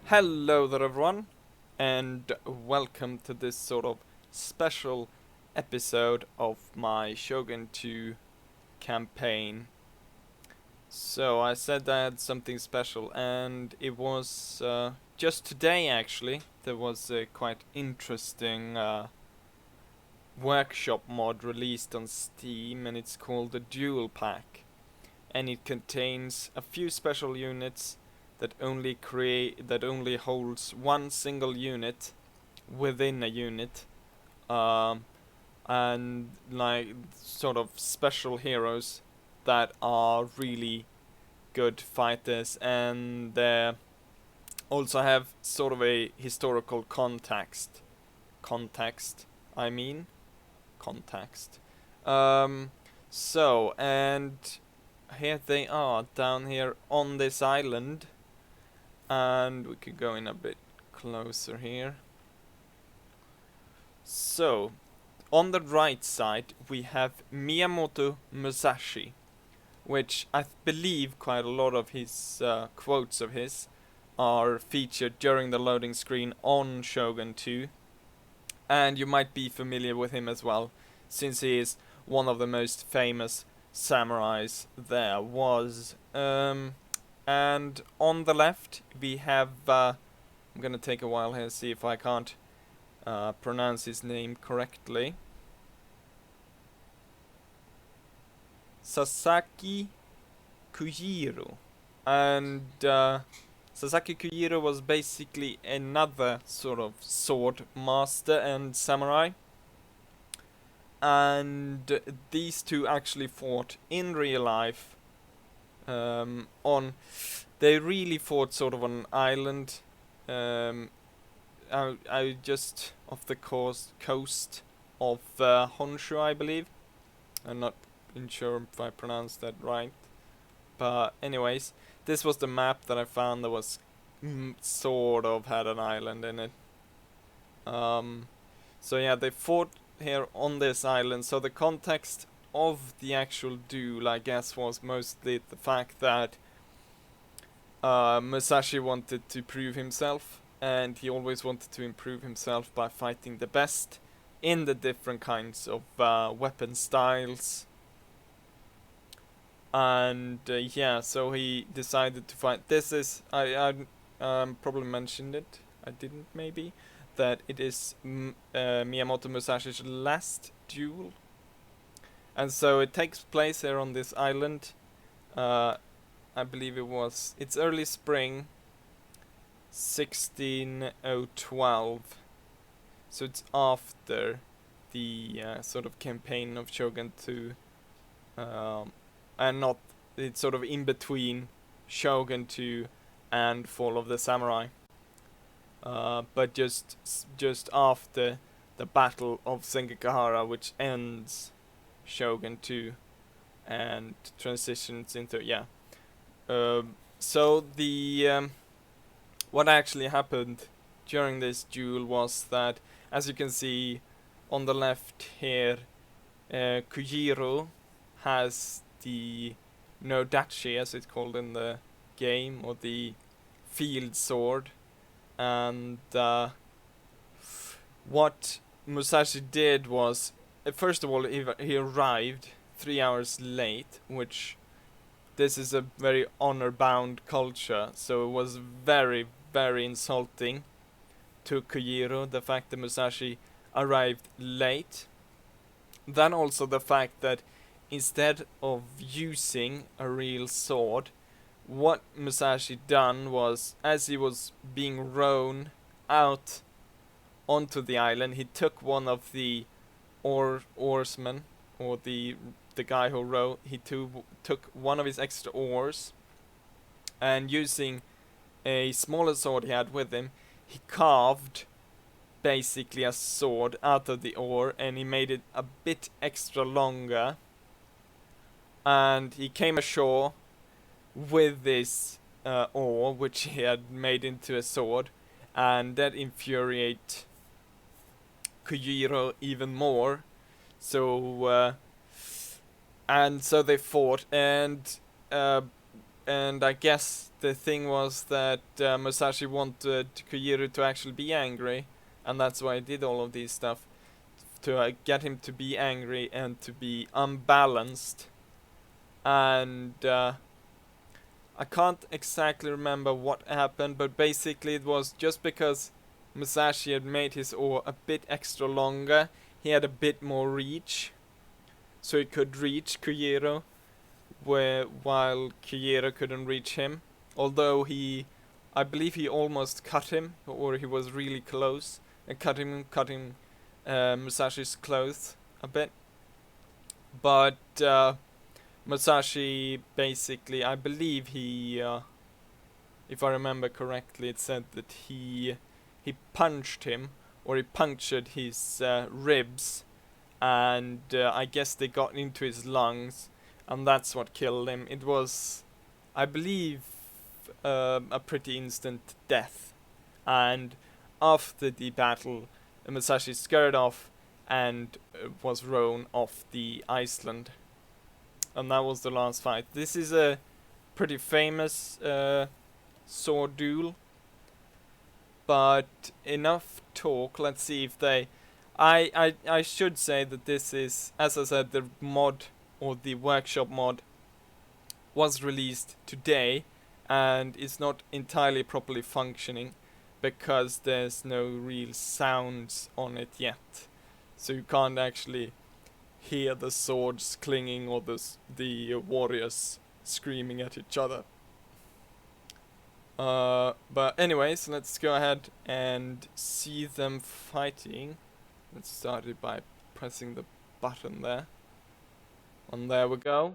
Hello there everyone, and welcome to this sort of special episode of my Shogun 2 campaign. So I said I had something special, and it was just today actually. There was a quite interesting workshop mod released on Steam, and it's called the Dual Pack, and it contains a few special units that only holds one single unit within a unit, um, and like sort of special heroes that are really good fighters, and also have sort of a historical context. I mean, context. Um, and here they are down here on this island, and we could go in a bit closer here. So, on the right side we have Miyamoto Musashi, which I believe quite a lot of his quotes of his are featured during the loading screen on Shogun 2, and you might be familiar with him as well, since he is one of the most famous samurais there was. And on the left we have, I'm gonna take a while here, see if I can't pronounce his name correctly. Sasaki Kojirō. And Sasaki Kojirō was basically another sort of sword master and samurai. And these two actually fought in real life. They really fought sort of on an island. I just off the coast of Honshu, I believe. I'm not sure if I pronounced that right, but anyways, this was the map that I found that was sort of had an island in it. So yeah, they fought here on this island. So the context of the actual duel, I guess, was mostly the fact that Musashi wanted to prove himself, and he always wanted to improve himself by fighting the best in the different kinds of weapon styles. And yeah, so he decided to fight. This is I probably mentioned it. I didn't, maybe, that it is Miyamoto Musashi's last duel. And so it takes place here on this island. I believe it's early spring 16012. So it's after the sort of campaign of Shogun 2. And not, it's sort of in between Shogun 2 and Fall of the Samurai. But just after the Battle of Sengekahara, which ends Shogun 2 and transitions into, yeah. So the what actually happened during this duel was that, as you can see on the left here, Kojirō has the Nodachi, as it's called in the game, or the field sword, and what Musashi did was, first of all, he arrived 3 hours late, which this is a very honor-bound culture, so it was very, very insulting to Kojirō, the fact that Musashi arrived late. Then also the fact that instead of using a real sword, what Musashi done was, as he was being rown out onto the island, he took one of the oarsmen, or the guy who rowed, he took one of his extra oars, and using a smaller sword he had with him, he carved basically a sword out of the oar, and he made it a bit extra longer, and he came ashore with this oar, which he had made into a sword, and that infuriated Kojirō even more. So and so they fought, and And I guess the thing was that Musashi wanted Kojirō to actually be angry, and that's why he did all of these stuff to get him to be angry and to be unbalanced. And I can't exactly remember what happened, but basically it was just because Musashi had made his oar a bit extra longer, he had a bit more reach, so he could reach Kojirō, while Kojirō couldn't reach him. Although I believe he almost cut him, or he was really close and cutting Musashi's clothes a bit. But Musashi basically, I believe he, if I remember correctly, it said that he punched him, or he punctured his ribs, and I guess they got into his lungs, and that's what killed him. It was, I believe, a pretty instant death. And after the battle, Musashi scurried off and was thrown off the island. And that was the last fight. This is a pretty famous sword duel. But enough talk. Let's see if they... I should say that this is, as I said, the mod, or the workshop mod, was released today and is not entirely properly functioning because there's no real sounds on it yet. So you can't actually hear the swords clinging or the warriors screaming at each other. But anyways, let's go ahead and see them fighting. Let's start it by pressing the button there. And there we go.